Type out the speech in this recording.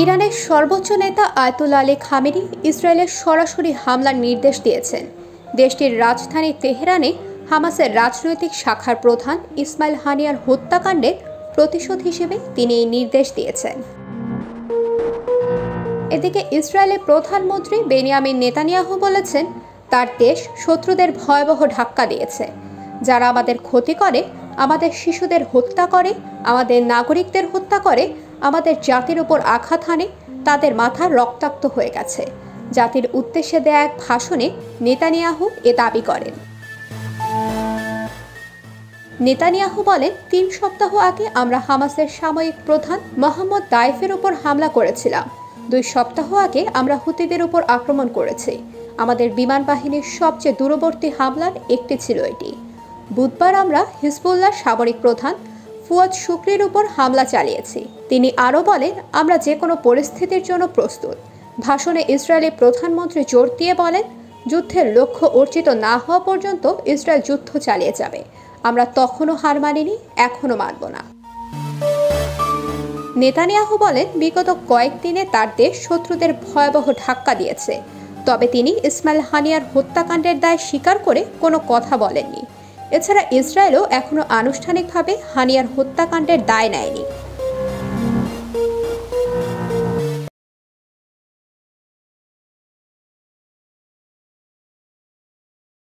ইরানের সর্বোচ্চ নেতা আয়াতুল্লাহ আলী খামেনি ইসরায়েলের সরাসরি হামলার নির্দেশ দিয়েছেন। দেশটির রাজধানী তেহরানে হামাসের রাজনৈতিক শাখার প্রধান ইসমাইল হানিয়ার হত্যাকাণ্ডের প্রতিশোধ হিসেবে তিনি এই নির্দেশ দিয়েছেন। এদিকে ইসরায়েলের প্রধানমন্ত্রী বেনিয়ামিন নেতানিয়াহু বলেছেন, তার দেশ শত্রুদের ভয়াবহ ধাক্কা দিয়েছে। যারা আমাদের ক্ষতি করে, আমাদের শিশুদের হত্যা করে, আমাদের নাগরিকদের হত্যা করে, আমাদের জাতির উপর আঘাত হানে, তাদের মাথা রক্তাক্ত হয়ে গেছে। জাতির উদ্দেশ্যে দেয়া এক ভাষণে নেতানিয়াহু এ দাবি করেন। নেতানিয়াহু বলেন, ৩ সপ্তাহ আগে আমরা হামাসের সাময়িক প্রধান মোহাম্মদ দায়েফের উপর হামলা করেছিলাম। 2 সপ্তাহ আগে আমরা হুতিদের উপর আক্রমণ করেছি। আমাদের বিমান বাহিনীর সবচেয়ে দূরবর্তী হামলার একটি ছিল এটি। বুধবার আমরা হিজবুল্লাহ সামরিক প্রধান ফুয়াদ শুক্রির উপর হামলা চালিয়েছি। তিনি আরও বলেন, আমরা যে কোনো পরিস্থিতির জন্য প্রস্তুত। ভাষণে ইসরায়েলের প্রধানমন্ত্রী জোর দিয়ে বলেন, যুদ্ধের লক্ষ্য অর্জিত না হওয়া পর্যন্ত ইসরায়েল যুদ্ধ চালিয়ে যাবে। আমরা তখনও হার মানিনি, এখনও মানব না। নেতানিয়াহু বলেন, বিগত কয়েকদিনে তার দেশ শত্রুদের ভয়াবহ ধাক্কা দিয়েছে। তবে তিনি ইসমাইল হানিয়ার হত্যাকাণ্ডের দায় স্বীকার করে কোনো কথা বলেননি। এছাড়া ইসরায়েলও এখনও আনুষ্ঠানিকভাবে হানিয়ার হত্যাকাণ্ডের দায় নেয়নি।